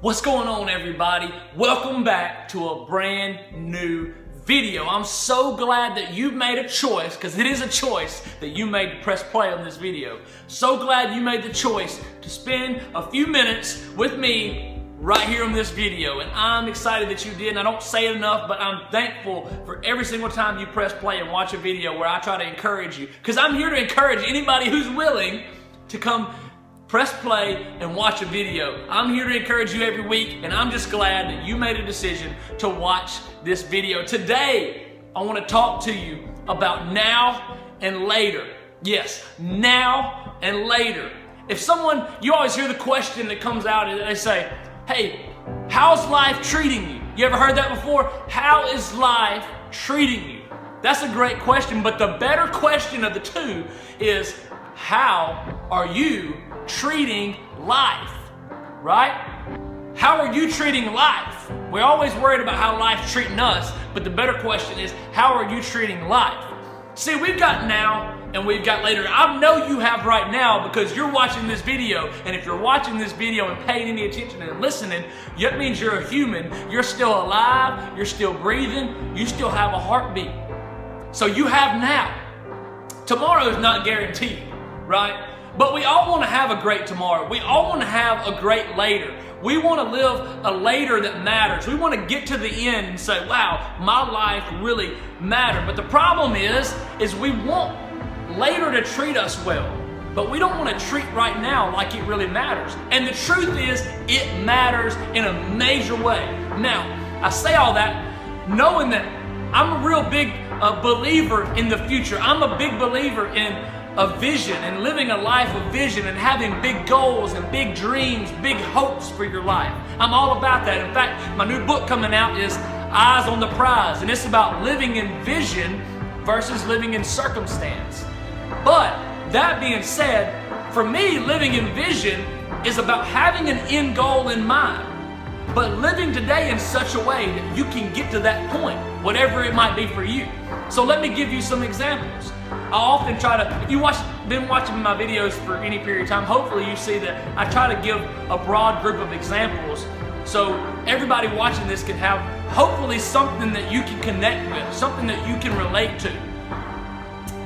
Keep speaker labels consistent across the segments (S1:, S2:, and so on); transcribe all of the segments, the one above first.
S1: What's going on, everybody? Welcome back to a brand new video. I'm so glad that you made a choice, because it is a choice that you made to press play on this video. So glad you made the choice to spend a few minutes with me right here on this video, and I'm excited that you did. And I don't say it enough, but I'm thankful for every single time you press play and watch a video where I try to encourage you, because I'm here to encourage anybody who's willing to come press play and watch a video. I'm here to encourage you every week, and I'm just glad that you made a decision to watch this video. Today, I want to talk to you about now and later. Yes, now and later. If someone, you always hear the question that comes out and they say, hey, how's life treating you? You ever heard that before? How is life treating you? That's a great question, but the better question of the two is, how are you treating life, right? How are you treating life? We're always worried about how life's treating us, but the better question is, how are you treating life? See, we've got now and we've got later. I know you have right now because you're watching this video, and if you're watching this video and paying any attention and listening, that means you're a human. You're still alive, you're still breathing, you still have a heartbeat. So you have now. Tomorrow is not guaranteed, right? But we all want to have a great tomorrow. We all want to have a great later. We want to live a later that matters. We want to get to the end and say, wow, my life really mattered. But the problem is we want later to treat us well, but we don't want to treat right now like it really matters. And the truth is, it matters in a major way. Now, I say all that knowing that I'm a real big believer in the future. I'm a big believer in a vision and living a life of vision and having big goals and big dreams, big hopes for your life. I'm all about that. In fact, my new book coming out is Eyes on the Prize, and it's about living in vision versus living in circumstance. But that being said, for me, living in vision is about having an end goal in mind, but living today in such a way that you can get to that point, whatever it might be for you. So let me give you some examples. I often try to, if you've been watching my videos for any period of time, hopefully you see that I try to give a broad group of examples so everybody watching this can have hopefully something that you can connect with, something that you can relate to.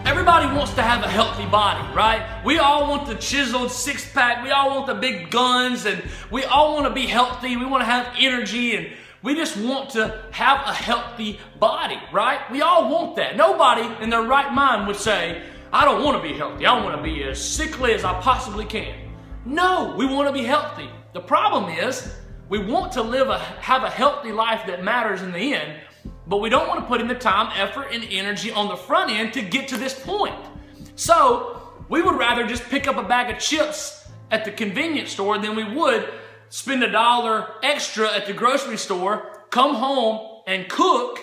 S1: Everybody wants to have a healthy body, right? We all want the chiseled six-pack, we all want the big guns, and we all want to be healthy, we want to have energy, and we just want to have a healthy body, right? We all want that. Nobody in their right mind would say, I don't want to be healthy. I want to be as sickly as I possibly can. No, we want to be healthy. The problem is we want to have a healthy life that matters in the end, but we don't want to put in the time, effort, and energy on the front end to get to this point. So we would rather just pick up a bag of chips at the convenience store than we would spend $1 extra at the grocery store, come home and cook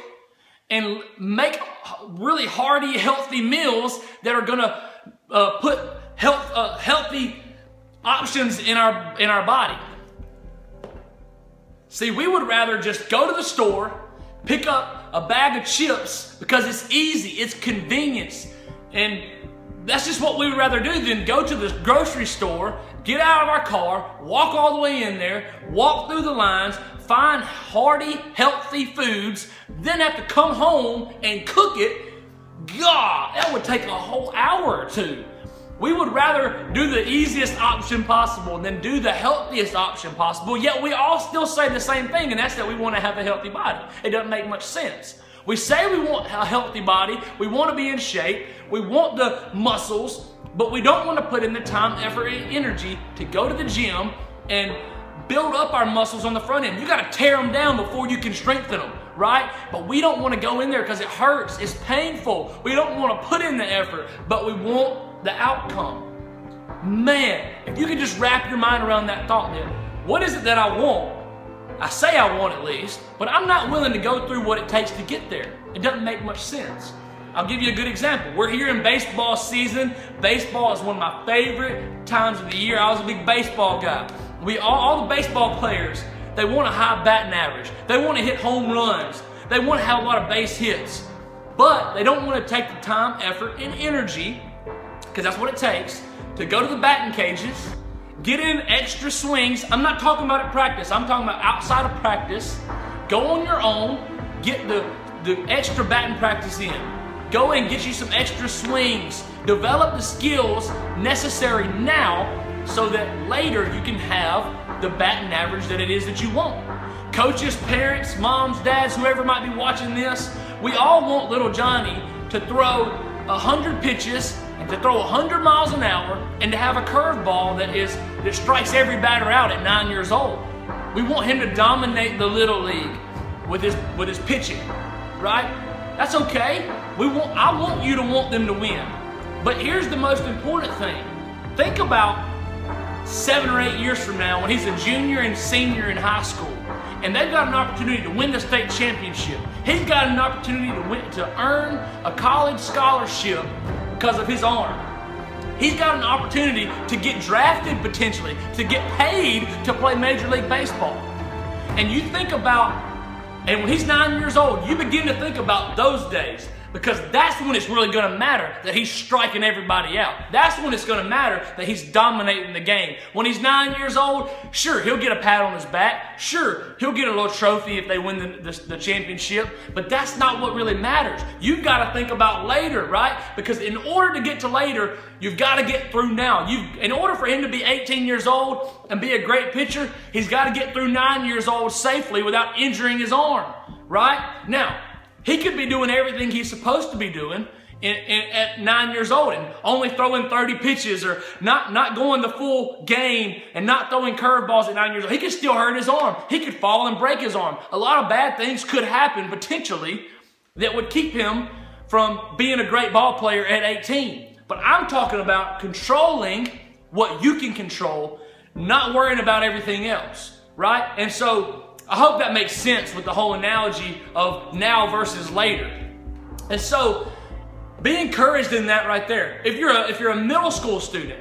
S1: and make really hearty, healthy meals that are gonna put healthy options in our body. See, we would rather just go to the store, pick up a bag of chips because it's easy, it's convenience, and that's just what we would rather do than go to the grocery store, get out of our car, walk all the way in there, walk through the lines, find hearty, healthy foods, then have to come home and cook it. God, that would take a whole hour or two. We would rather do the easiest option possible than do the healthiest option possible, yet we all still say the same thing, and that's that we want to have a healthy body. It doesn't make much sense. We say we want a healthy body, we want to be in shape, we want the muscles, but we don't want to put in the time, effort, and energy to go to the gym and build up our muscles on the front end. You got to tear them down before you can strengthen them, right? But we don't want to go in there because it hurts, it's painful. We don't want to put in the effort, but we want the outcome. Man, if you could just wrap your mind around that thought, then what is it that I want? I say I want at least, but I'm not willing to go through what it takes to get there. It doesn't make much sense. I'll give you a good example. We're here in baseball season. Baseball is one of my favorite times of the year. I was a big baseball guy. All the baseball players, they want a high batting average. They want to hit home runs. They want to have a lot of base hits. But they don't want to take the time, effort, and energy, because that's what it takes, to go to the batting cages Get in extra swings. I'm not talking about at practice. I'm talking about outside of practice. Go on your own. Get the extra batting practice in. Go and get you some extra swings. Develop the skills necessary now so that later you can have the batting average that it is that you want. Coaches, parents, moms, dads, whoever might be watching this, we all want little Johnny to throw 100 pitches and to throw 100 miles an hour and to have a curveball that strikes every batter out at 9 years old. We want him to dominate the little league with his pitching, right? That's okay. I want you to want them to win. But here's the most important thing. Think about 7 or 8 years from now when he's a junior and senior in high school, and they've got an opportunity to win the state championship. He's got an opportunity to earn a college scholarship because of his arm. He's got an opportunity to get drafted potentially, to get paid to play Major League Baseball. And you think about, and when he's 9 years old, you begin to think about those days, because that's when it's really going to matter that he's striking everybody out. That's when it's going to matter that he's dominating the game. When he's 9 years old, sure, he'll get a pat on his back. Sure, he'll get a little trophy if they win the championship. But that's not what really matters. You've got to think about later, right? Because in order to get to later, you've got to get through now. In order for him to be 18 years old and be a great pitcher, he's got to get through 9 years old safely without injuring his arm, right? Now, he could be doing everything he's supposed to be doing at 9 years old and only throwing 30 pitches or not going the full game and not throwing curveballs at 9 years old. He could still hurt his arm. He could fall and break his arm. A lot of bad things could happen potentially that would keep him from being a great ball player at 18. But I'm talking about controlling what you can control, not worrying about everything else, right? And so I hope that makes sense with the whole analogy of now versus later. And so be encouraged in that right there. If you're a middle school student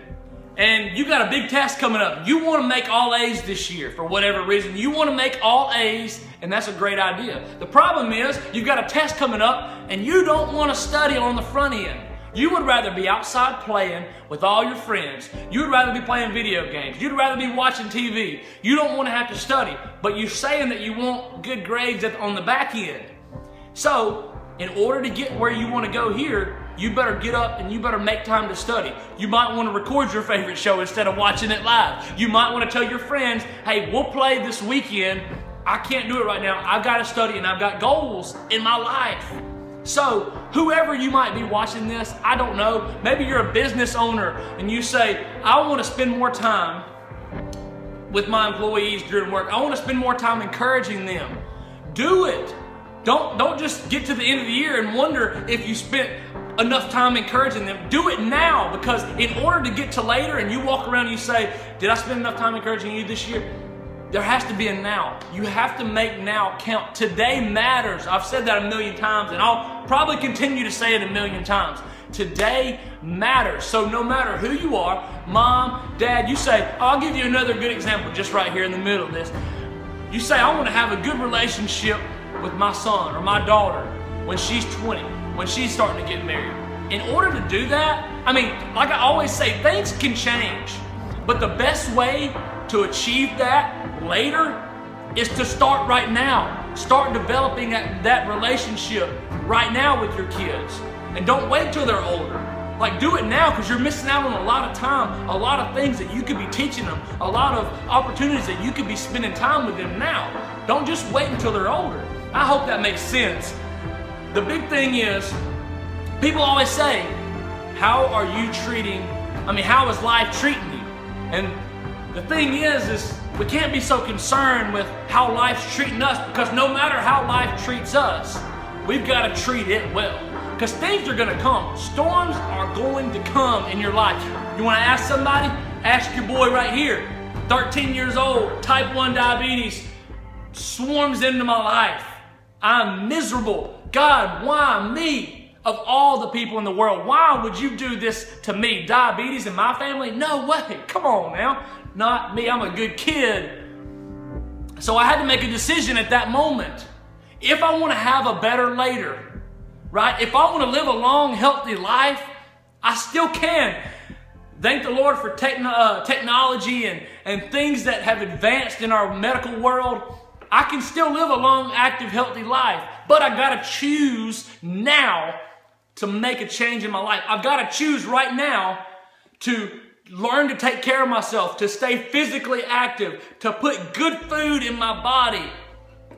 S1: and you got a big test coming up, you want to make all A's this year for whatever reason, you want to make all A's, and that's a great idea. The problem is you've got a test coming up and you don't want to study on the front end. You would rather be outside playing with all your friends. You'd rather be playing video games. You'd rather be watching TV. You don't want to have to study, but you're saying that you want good grades on the back end. So, in order to get where you want to go here, you better get up and you better make time to study. You might want to record your favorite show instead of watching it live. You might want to tell your friends, hey, we'll play this weekend. I can't do it right now. I've got to study and I've got goals in my life. So, whoever you might be watching this, I don't know, maybe you're a business owner and you say, I want to spend more time with my employees during work. I want to spend more time encouraging them. Do it. Don't just get to the end of the year and wonder if you spent enough time encouraging them. Do it now, because in order to get to later and you walk around and you say, did I spend enough time encouraging you this year? There has to be a now. You have to make now count. Today matters. I've said that a million times, and I'll probably continue to say it a million times. Today matters. So no matter who you are, mom, dad, you say, I'll give you another good example just right here in the middle of this. You say, I want to have a good relationship with my son or my daughter when she's 20, when she's starting to get married. In order to do that, I mean, like I always say, things can change. But the best way to achieve that later is to start right now. Start developing that relationship right now with your kids. And don't wait till they're older. Like, do it now, because you're missing out on a lot of time, a lot of things that you could be teaching them, a lot of opportunities that you could be spending time with them now. Don't just wait until they're older. I hope that makes sense. The big thing is, people always say, how is life treating you? And the thing is we can't be so concerned with how life's treating us, because no matter how life treats us, we've got to treat it well. Because things are going to come. Storms are going to come in your life. You want to ask somebody? Ask your boy right here. 13 years old, type 1 diabetes swarms into my life. I'm miserable. God, why me? Of all the people in the world, why would you do this to me? Diabetes in my family? No way. Come on now. Not me. I'm a good kid. So I had to make a decision at that moment. If I want to have a better later, right? If I want to live a long, healthy life, I still can. Thank the Lord for technology and things that have advanced in our medical world. I can still live a long, active, healthy life, but I gotta choose now to make a change in my life. I've gotta choose right now to learn to take care of myself, to stay physically active, to put good food in my body,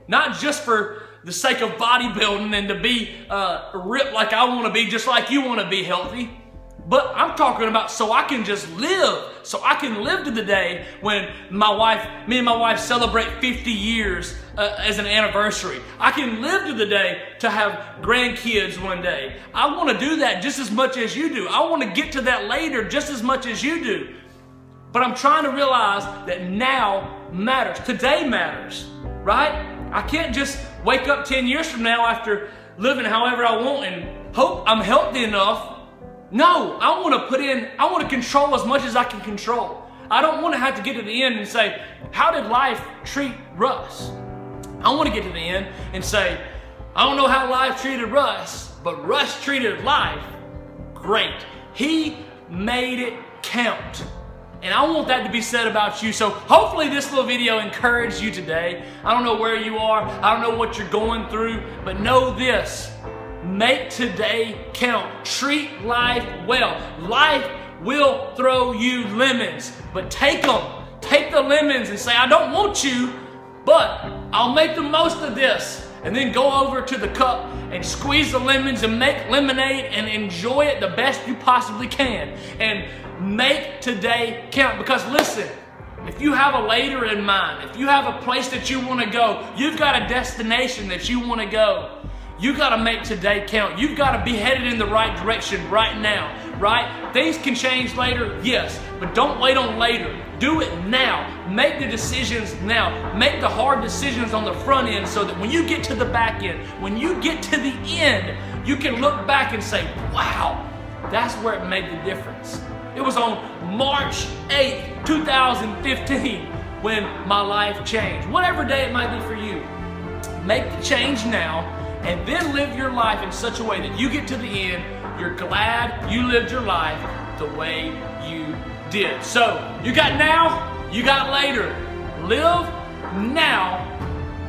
S1: not just for the sake of bodybuilding and to be ripped like I want to be, just like you want to be healthy. But I'm talking about so I can just live, so I can live to the day when me and my wife celebrate 50 years as an anniversary. I can live to the day to have grandkids one day. I want to do that just as much as you do. I want to get to that later just as much as you do. But I'm trying to realize that now matters. Today matters, right? I can't just wake up 10 years from now after living however I want and hope I'm healthy enough. No, I want to control as much as I can control. I don't want to have to get to the end and say, how did life treat Russ? I want to get to the end and say, I don't know how life treated Russ, but Russ treated life great. He made it count. And I want that to be said about you. So hopefully this little video encouraged you today. I don't know where you are. I don't know what you're going through, but know this. Make today count. Treat life well. Life will throw you lemons, but take them. Take the lemons and say, I don't want you, but I'll make the most of this. And then go over to the cup and squeeze the lemons and make lemonade and enjoy it the best you possibly can. And make today count. Because listen, if you have a later in mind, if you have a place that you want to go, you've got a destination that you want to go. You got to make today count. You've got to be headed in the right direction right now, right? Things can change later, yes, but don't wait on later. Do it now. Make the decisions now. Make the hard decisions on the front end so that when you get to the back end, when you get to the end, you can look back and say, wow, that's where it made the difference. It was on March 8th, 2015 when my life changed. Whatever day it might be for you, make the change now. And then live your life in such a way that you get to the end, you're glad you lived your life the way you did. So, you got now, you got later. Live now,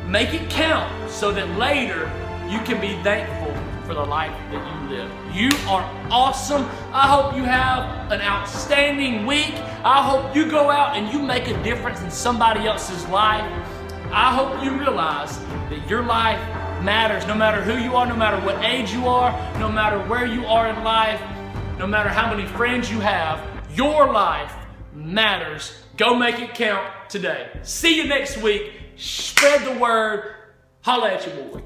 S1: make it count so that later you can be thankful for the life that you live. You are awesome. I hope you have an outstanding week. I hope you go out and you make a difference in somebody else's life. I hope you realize that your life matters no matter who you are, no matter what age you are, no matter where you are in life, no matter how many friends you have, your life matters. Go make it count today. See you next week. Spread the word. Holla at your boy.